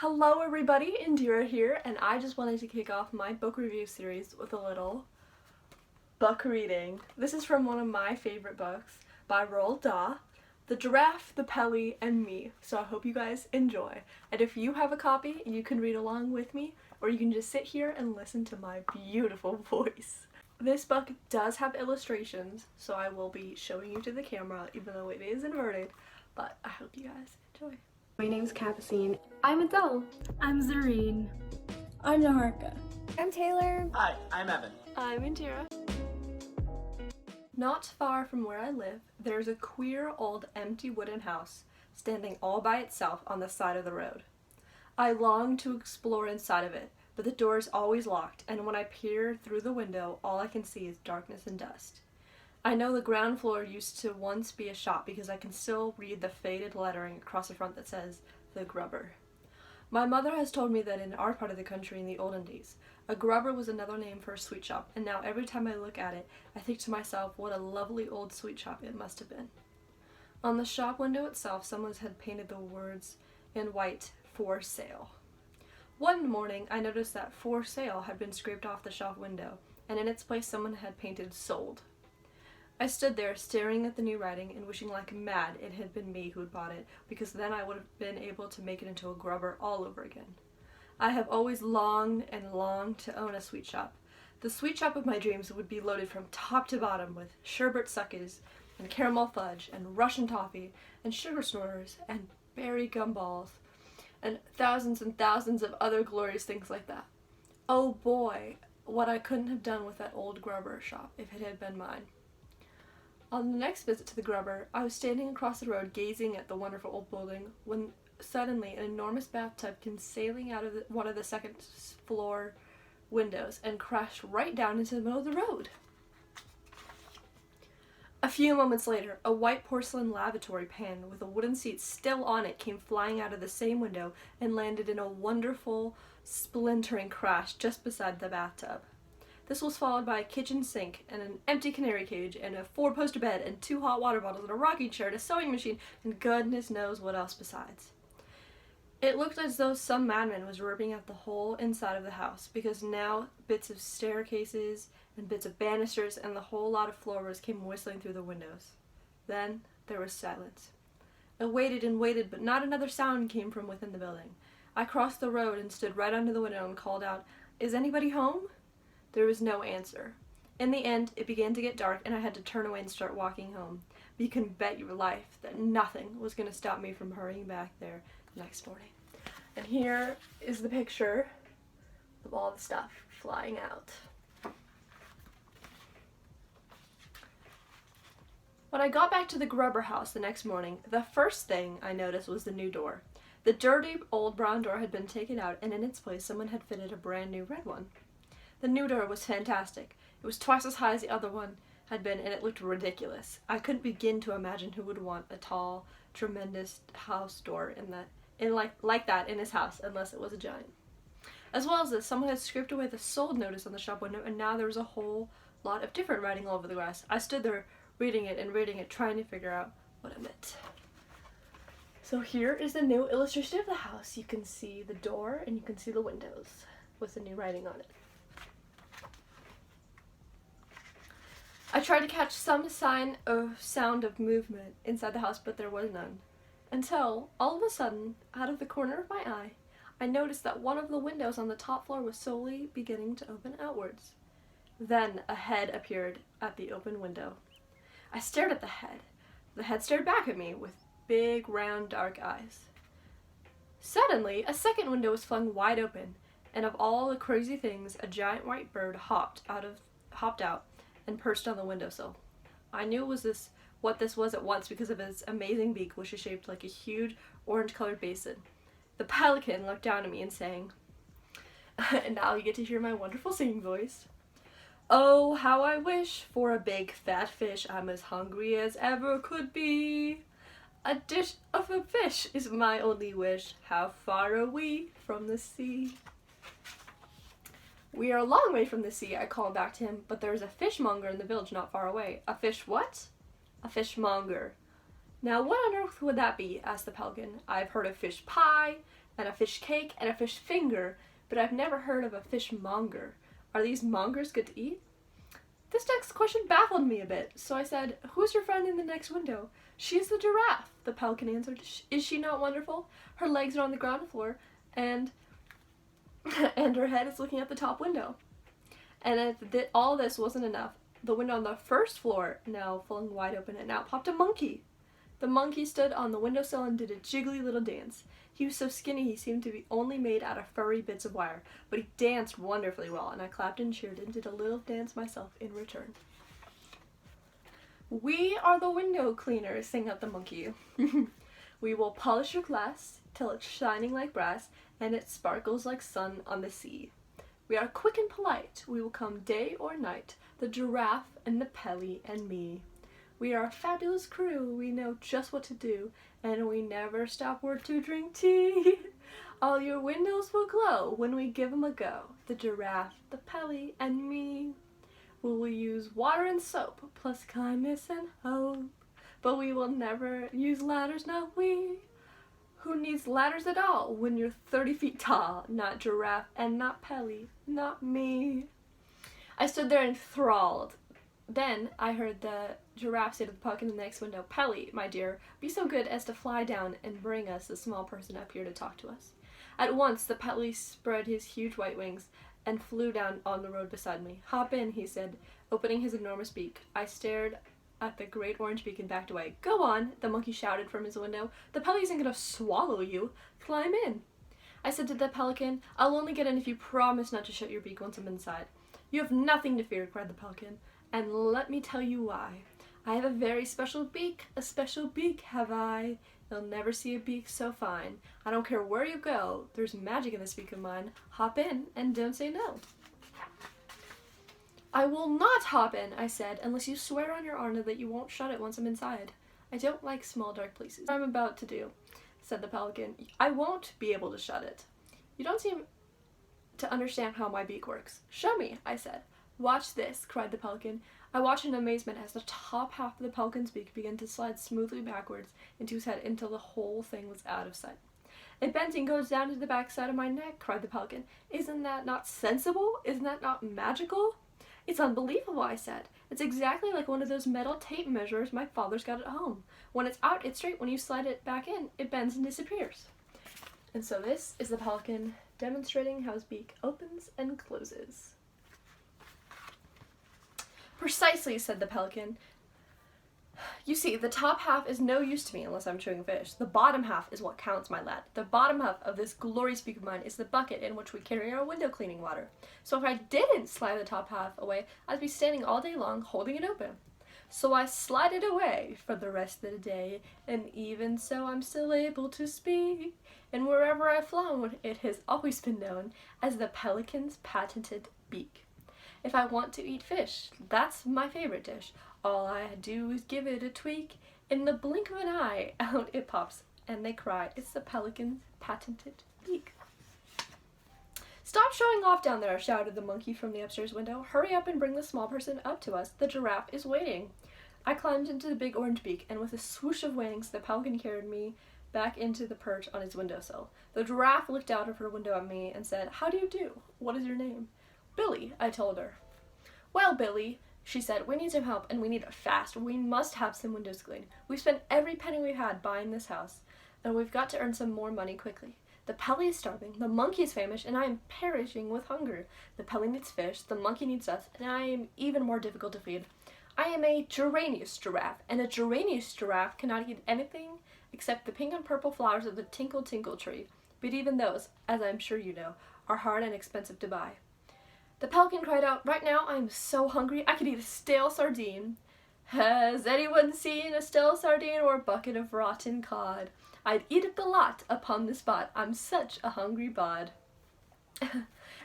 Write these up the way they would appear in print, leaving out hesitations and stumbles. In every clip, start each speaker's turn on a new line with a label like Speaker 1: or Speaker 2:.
Speaker 1: Hello everybody, Indira here, and I just wanted to kick off my book review series with a little book reading. This is from one of my favorite books by Roald Dahl, The Giraffe, the Pelly, and Me. So I hope you guys enjoy. And if you have a copy, you can read along with me, or you can just sit here and listen to my beautiful voice. This book does have illustrations, so I will be showing you to the camera, even though it is inverted, but I hope you guys enjoy.
Speaker 2: My name's Capucine.
Speaker 3: I'm Adele.
Speaker 4: I'm Zareen.
Speaker 3: I'm Naharka.
Speaker 5: I'm Taylor.
Speaker 6: Hi, I'm Evan.
Speaker 1: I'm Indira. Not far from where I live, there's a queer old empty wooden house standing all by itself on the side of the road. I long to explore inside of it, but the door is always locked, and when I peer through the window, all I can see is darkness and dust. I know the ground floor used to once be a shop because I can still read the faded lettering across the front that says, The Grubber. My mother has told me that in our part of the country in the olden days, a grubber was another name for a sweet shop, and now every time I look at it, I think to myself what a lovely old sweet shop it must have been. On the shop window itself, someone had painted the words in white, For Sale. One morning, I noticed that For Sale had been scraped off the shop window, and in its place someone had painted Sold. I stood there staring at the new writing and wishing like mad it had been me who'd bought it, because then I would have been able to make it into a grubber all over again. I have always longed and longed to own a sweet shop. The sweet shop of my dreams would be loaded from top to bottom with sherbet suckers and caramel fudge and Russian toffee and sugar snorters and berry gumballs and thousands of other glorious things like that. Oh boy, what I couldn't have done with that old grubber shop if it had been mine. On the next visit to the grubber, I was standing across the road gazing at the wonderful old building when suddenly an enormous bathtub came sailing out of one of the second floor windows and crashed right down into the middle of the road. A few moments later, a white porcelain lavatory pan with a wooden seat still on it came flying out of the same window and landed in a wonderful, splintering crash just beside the bathtub. This was followed by a kitchen sink and an empty canary cage and a 4-poster bed and 2 hot water bottles and a rocking chair and a sewing machine and goodness knows what else besides. It looked as though some madman was ripping out the whole inside of the house, because now bits of staircases and bits of banisters and the whole lot of floorboards came whistling through the windows. Then there was silence. I waited and waited, but not another sound came from within the building. I crossed the road and stood right under the window and called out, "Is anybody home?" There was no answer. In the end, it began to get dark and I had to turn away and start walking home. But you can bet your life that nothing was going to stop me from hurrying back there the next morning. And here is the picture of all the stuff flying out. When I got back to the grubber house the next morning, the first thing I noticed was the new door. The dirty old brown door had been taken out, and in its place someone had fitted a brand new red one. The new door was fantastic. It was twice as high as the other one had been, and it looked ridiculous. I couldn't begin to imagine who would want a tall, tremendous house door like that in his house unless it was a giant. As well as this, someone had scraped away the sold notice on the shop window, and now there was a whole lot of different writing all over the grass. I stood there reading it, trying to figure out what it meant. So here is the new illustration of the house. You can see the door and you can see the windows with the new writing on it. I tried to catch some sign of sound of movement inside the house, but there was none. Until, all of a sudden, out of the corner of my eye, I noticed that one of the windows on the top floor was slowly beginning to open outwards. Then a head appeared at the open window. I stared at the head. The head stared back at me with big, round, dark eyes. Suddenly, a second window was flung wide open, and of all the crazy things, a giant white bird hopped out and perched on the windowsill. I knew what this was at once because of its amazing beak, which is shaped like a huge orange-colored basin. The pelican looked down at me and sang, and now you get to hear my wonderful singing voice. "Oh, how I wish for a big fat fish, I'm as hungry as ever could be. A dish of a fish is my only wish, how far are we from the sea?" "We are a long way from the sea," I called back to him, "but there is a fishmonger in the village not far away." "A fish what?" "A fishmonger." "Now what on earth would that be?" asked the pelican. "I've heard of fish pie, and a fish cake, and a fish finger, but I've never heard of a fishmonger. Are these mongers good to eat? This next question baffled me a bit, so I said, "Who's your friend in the next window?" "She's the giraffe," the pelican answered. "Is she not wonderful? Her legs are on the ground floor, and and her head is looking at the top window." And if all this wasn't enough, the window on the first floor now flung wide open, and out popped a monkey. The monkey stood on the windowsill and did a jiggly little dance. He was so skinny he seemed to be only made out of furry bits of wire, but he danced wonderfully well, and I clapped and cheered and did a little dance myself in return. "We are the window cleaners," sang out the monkey. "We will polish your glass till it's shining like brass, and it sparkles like sun on the sea. We are quick and polite, we will come day or night, the giraffe and the Pelly and me. We are a fabulous crew, we know just what to do, and we never stop work to drink tea. All your windows will glow when we give 'em a go, the giraffe, the Pelly, and me. We will use water and soap, plus kindness and hope, but we will never use ladders, not we. Who needs ladders at all when you're 30 feet tall? Not giraffe and not Pelly, not me." I stood there enthralled. Then I heard the giraffe say to the pelican in the next window, "Pelly, my dear, be so good as to fly down and bring us the small person up here to talk to us." At once the Pelly spread his huge white wings and flew down on the road beside me. "Hop in," he said, opening his enormous beak. I stared at the great orange beak and backed away. "Go on," the monkey shouted from his window. "The Pelly isn't going to swallow you. Climb in." I said to the pelican, "I'll only get in if you promise not to shut your beak once I'm inside." "You have nothing to fear," cried the pelican, "and let me tell you why. I have a very special beak have I. You'll never see a beak so fine. I don't care where you go, there's magic in this beak of mine. Hop in and don't say no." "I will not hop in," I said, "unless you swear on your honor that you won't shut it once I'm inside. I don't like small dark places." "I'm about to do," said the pelican. "I won't be able to shut it." "You don't seem to understand how my beak works." "Show me," I said. "Watch this," cried the pelican. I watched in amazement as the top half of the pelican's beak began to slide smoothly backwards into his head until the whole thing was out of sight. "It bends and goes down to the back side of my neck," cried the pelican. "Isn't that not sensible? Isn't that not magical?" "It's unbelievable," I said. "It's exactly like one of those metal tape measures my father's got at home. When it's out, it's straight. When you slide it back in, it bends and disappears." And so this is the pelican demonstrating how his beak opens and closes. "Precisely," said the pelican. "You see, the top half is no use to me unless I'm chewing fish. The bottom half is what counts, my lad. The bottom half of this glorious beak of mine is the bucket in which we carry our window cleaning water. So if I didn't slide the top half away, I'd be standing all day long holding it open. So I slide it away for the rest of the day, and even so I'm still able to speak. And wherever I've flown, it has always been known as the pelican's patented beak. If I want to eat fish, that's my favorite dish. All I do is give it a tweak. In the blink of an eye, out it pops, and they cry. It's the pelican's patented beak." "Stop showing off down there," shouted the monkey from the upstairs window. "Hurry up and bring the small person up to us. The giraffe is waiting." I climbed into the big orange beak, and with a swoosh of wings, the pelican carried me back into the perch on his windowsill. The giraffe looked out of her window at me and said, "How do you do? What is your name?" "Billy," I told her. "Well, Billy," she said, "we need some help, and we need it fast. We must have some windows cleaned. We've spent every penny we've had buying this house, and we've got to earn some more money quickly. The Pelly is starving, the monkey is famished, and I am perishing with hunger. The Pelly needs fish, the monkey needs us, and I am even more difficult to feed. I am a geranious giraffe, and a geranious giraffe cannot eat anything except the pink and purple flowers of the tinkle tinkle tree. But even those, as I'm sure you know, are hard and expensive to buy." The pelican cried out, "Right now I am so hungry I could eat a stale sardine." "Has anyone seen a stale sardine or a bucket of rotten cod? I'd eat up the lot upon the spot. I'm such a hungry bod."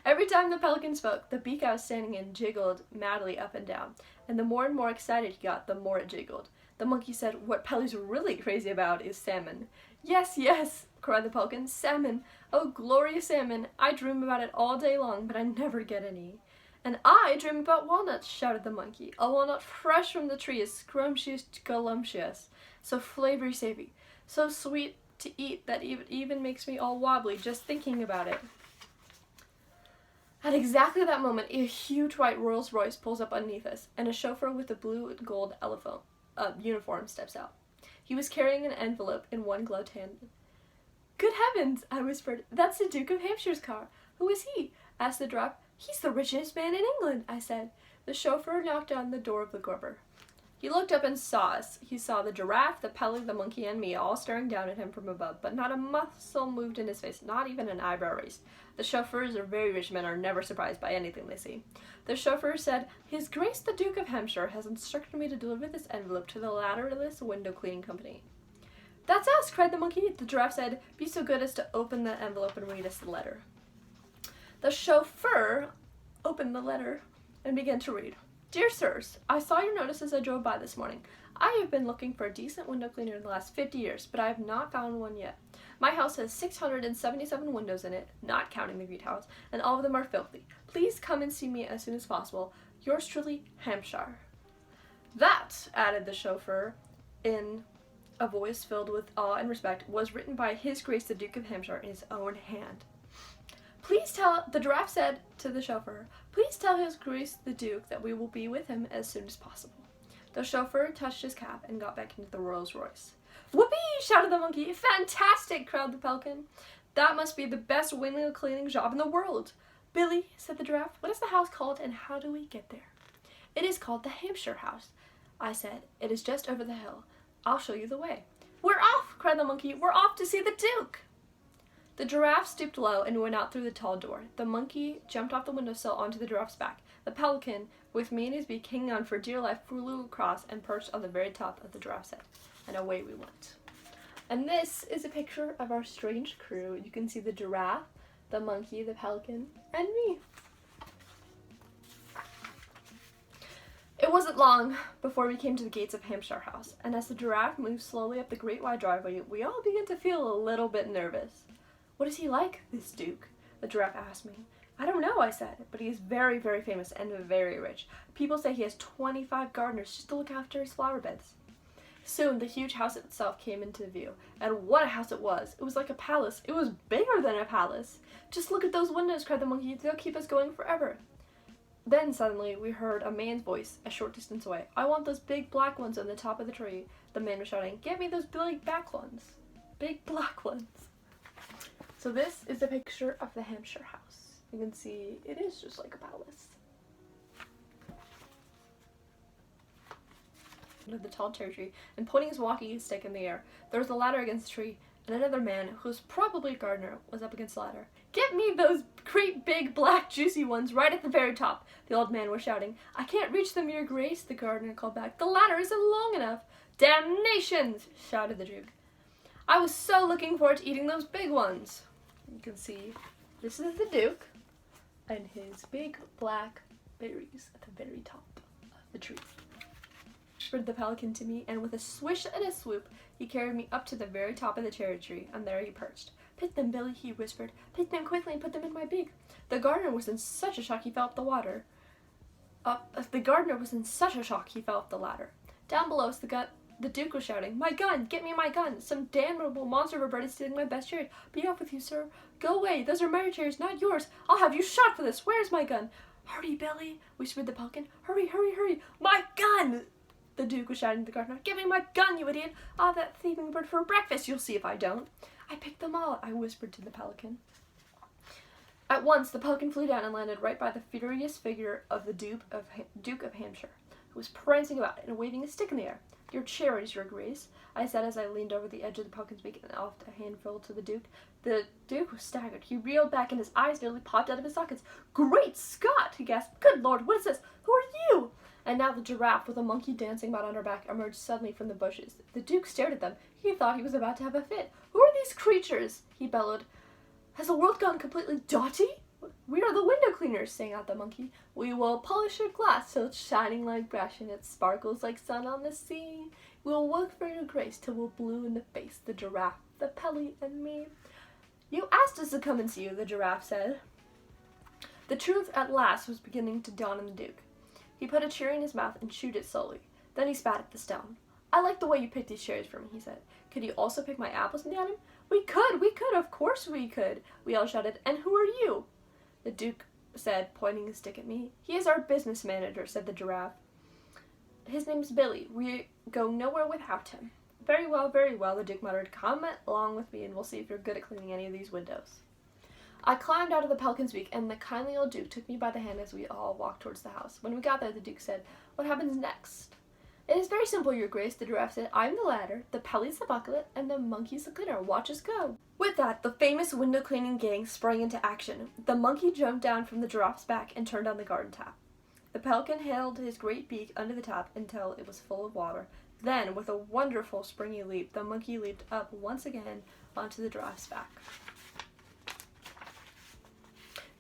Speaker 1: Every time the pelican spoke, the beak I was standing in jiggled madly up and down, and the more and more excited he got, the more it jiggled. The monkey said, "What Pelly's really crazy about is salmon." "Yes, yes," cried the pelican, "salmon. Oh, glorious salmon. I dream about it all day long, but I never get any." "And I dream about walnuts," shouted the monkey. "A walnut fresh from the tree is scrumptious galumtious, so flavory savoury, so sweet to eat that even makes me all wobbly just thinking about it. At exactly that moment, a huge white Rolls Royce pulls up underneath us, and a chauffeur with a blue and gold uniform steps out. He was carrying an envelope in one gloved hand. "Good heavens," I whispered. "That's the Duke of Hampshire's car." "Who is he?" asked the giraffe. "He's the richest man in England," I said. The chauffeur knocked on the door of the Grover. He looked up and saw us. He saw the giraffe, the Pelly, the monkey, and me all staring down at him from above, but not a muscle moved in his face, not even an eyebrow raised. The chauffeurs or very rich men are never surprised by anything they see. The chauffeur said, "His Grace the Duke of Hampshire has instructed me to deliver this envelope to the Ladderless Window Cleaning Company." "That's us," cried the monkey. The giraffe said, "Be so good as to open the envelope and read us the letter." The chauffeur opened the letter and began to read. "Dear Sirs, I saw your notice as I drove by this morning. I have been looking for a decent window cleaner in the last 50 years, but I have not found one yet. My house has 677 windows in it, not counting the greenhouse, and all of them are filthy. Please come and see me as soon as possible. Yours truly, Hampshire." "That," added the chauffeur in a voice filled with awe and respect, "was written by His Grace the Duke of Hampshire in his own hand." The giraffe said to the chauffeur, "Please tell His Grace the Duke that we will be with him as soon as possible." The chauffeur touched his cap and got back into the Rolls Royce. "Whoopee!" shouted the monkey. "Fantastic!" cried the pelican. "That must be the best window cleaning job in the world." "Billy," said the giraffe, "what is the house called and how do we get there?" "It is called the Hampshire House," I said. "It is just over the hill. I'll show you the way." "We're off!" cried the monkey. "We're off to see the Duke!" The giraffe stooped low and went out through the tall door. The monkey jumped off the windowsill onto the giraffe's back. The pelican, with me in his beak hanging on for dear life, flew across and perched on the very top of the giraffe's head. And away we went. And this is a picture of our strange crew. You can see the giraffe, the monkey, the pelican, and me. It wasn't long before we came to the gates of Hampshire House, and as the giraffe moved slowly up the great wide driveway, we all began to feel a little bit nervous. "What is he like, this Duke?" the giraffe asked me. "I don't know," I said, "but he is very, very famous and very rich. People say he has 25 gardeners just to look after his flower beds." Soon the huge house itself came into view, and what a house it was! It was like a palace. It was bigger than a palace. "Just look at those windows," cried the monkey. "They'll keep us going forever." Then suddenly we heard a man's voice a short distance away. "I want those big black ones on the top of the tree." The man was shouting, "Get me those big black ones. Big black ones." So this is a picture of the Hampshire House. You can see it is just like a palace. Under the tall cherry tree, and pointing his walking stick in the air, there was a ladder against the tree, and another man, who was probably a gardener, was up against the ladder. "Get me those great big black juicy ones right at the very top," the old man was shouting. "I can't reach them, your grace," the gardener called back. "The ladder isn't long enough." "Damnation!" shouted the Duke. "I was so looking forward to eating those big ones." You can see this is the Duke and his big black berries at the very top of the tree. Whispered the pelican to me, and with a swish and a swoop, he carried me up to the very top of the cherry tree, and there he perched. "Pick them, Billy," he whispered. "Pick them quickly and put them in my beak." The gardener was in such a shock he fell off the ladder. Down below us, the Duke was shouting, "My gun! Get me my gun! Some damnable monster of a bird is stealing my best cherries. Be off with you, sir. Go away. Those are my cherries, not yours. I'll have you shot for this. Where's my gun?" "Hurry, Billy," whispered the pelican. "Hurry, hurry, hurry. My gun!" The Duke was shouting to the gardener. "Give me my gun, you idiot. I'll have that thieving bird for breakfast. You'll see if I don't." "I picked them all," I whispered to the pelican. At once, the pelican flew down and landed right by the furious figure of the Duke of Hampshire, who was prancing about and waving a stick in the air. "Your cherries, your grace," I said as I leaned over the edge of the pelican's beak and offered a handful to the Duke. The Duke was staggered. He reeled back and his eyes nearly popped out of his sockets. "Great Scott!" he gasped. "Good Lord, what is this? Who are you?" And now the giraffe, with a monkey dancing about on her back, emerged suddenly from the bushes. The Duke stared at them. He thought he was about to have a fit. "Who are these creatures?" he bellowed. "Has the world gone completely dotty?" "We are the window cleaners," sang out the monkey. "We will polish your glass till it's shining like brass and it sparkles like sun on the sea. We'll work for your grace till we're blue in the face, the giraffe, the Pelly, and me." "You asked us to come and see you," the giraffe said. The truth at last was beginning to dawn on the Duke. He put a cherry in his mouth and chewed it slowly. Then he spat at the stone. "I like the way you picked these cherries for me," he said. "Could you also pick my apples in the autumn? We could, of course we could, we all shouted. And who are you? The Duke said, pointing his stick at me. He is our business manager, said the Giraffe. His name's Billy. We go nowhere without him. Very well, the Duke muttered. Come along with me and we'll see if you're good at cleaning any of these windows. I climbed out of the pelican's beak and the kindly old Duke took me by the hand as we all walked towards the house. When we got there, the Duke said, what happens next? It is very simple, Your Grace, the Giraffe said. I'm the ladder, the Pelly's the bucket, and the monkey's the cleaner. Watch us go. With that, the famous window cleaning gang sprang into action. The monkey jumped down from the giraffe's back and turned on the garden tap. The pelican held his great beak under the tap until it was full of water. Then, with a wonderful springy leap, the monkey leaped up once again onto the giraffe's back.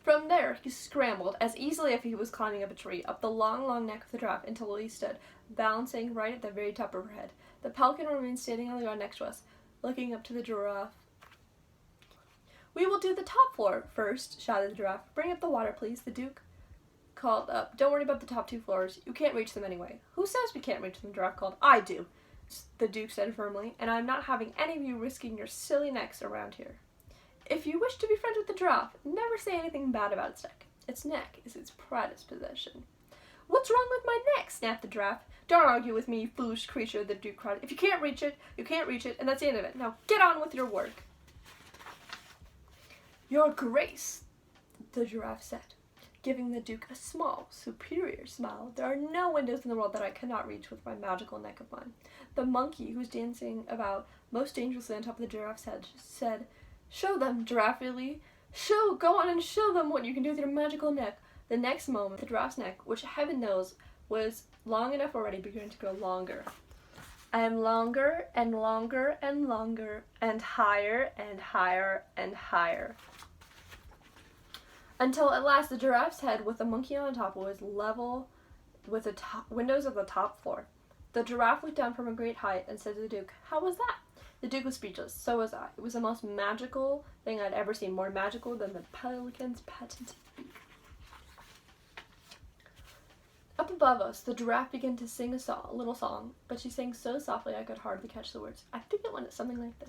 Speaker 1: From there, he scrambled, as easily as if he was climbing up a tree, up the long, long neck of the giraffe until he stood, balancing right at the very top of her head. The pelican remained standing on the ground next to us, looking up to the giraffe. We will do the top floor first, shouted the giraffe. Bring up the water, please, the Duke called up. Don't worry about the top 2 floors. You can't reach them anyway. Who says we can't reach them? The giraffe called. I do, the Duke said firmly, and I'm not having any of you risking your silly necks around here. If you wish to be friends with the giraffe, never say anything bad about its neck. Its neck is its proudest possession. What's wrong with my neck? Snapped the giraffe. Don't argue with me, you foolish creature, the Duke cried. If you can't reach it, you can't reach it, and that's the end of it. Now get on with your work. Your Grace, the giraffe said, giving the Duke a small, superior smile. There are no windows in the world that I cannot reach with my magical neck of mine. The monkey, who was dancing about most dangerously on top of the giraffe's head, said, Show them, Giraffe-ly. Go on and show them what you can do with your magical neck. The next moment, the giraffe's neck, which heaven knows was long enough already, began to grow longer. And longer and longer and longer, and higher and higher and higher. Until at last the giraffe's head with the monkey on top was level with the windows of the top floor. The giraffe looked down from a great height and said to the Duke, How was that? The Duke was speechless. So was I. It was the most magical thing I'd ever seen, more magical than the pelican's patented beak. Up above us, the giraffe began to sing a little song, but she sang so softly I could hardly catch the words. I think it went something like this.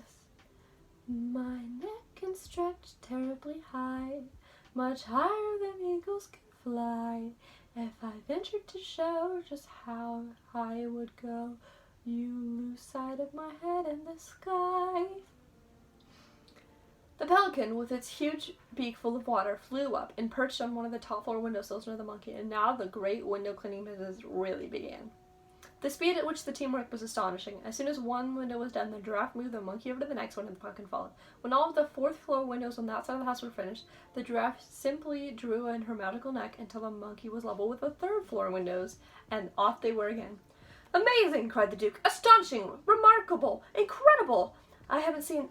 Speaker 1: My neck can stretch terribly high, much higher than eagles can fly. If I ventured to show just how high it would go, you lose sight of my head in the sky. The pelican, with its huge beak full of water, flew up and perched on one of the top floor windowsills near the monkey, and now the great window cleaning business really began. The speed at which the team worked was astonishing. As soon as one window was done, the giraffe moved the monkey over to the next one, and the pelican followed. When all of the 4th floor windows on that side of the house were finished, the giraffe simply drew in her magical neck until the monkey was level with the 3rd floor windows, and off they were again. Amazing! Cried the Duke. Astonishing! Remarkable! Incredible! I haven't seen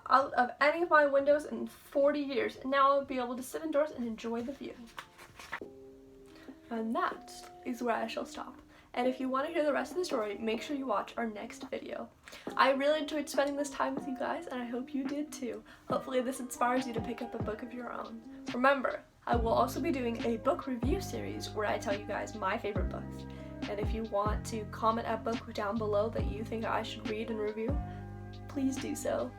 Speaker 1: out of any of my windows in 40 years, and now I'll be able to sit indoors and enjoy the view. And that is where I shall stop. And if you want to hear the rest of the story, make sure you watch our next video. I really enjoyed spending this time with you guys, and I hope you did too. Hopefully this inspires you to pick up a book of your own. Remember, I will also be doing a book review series where I tell you guys my favorite books. And if you want to comment a book down below that you think I should read and review, please do so.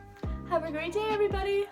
Speaker 1: Have a great day, everybody!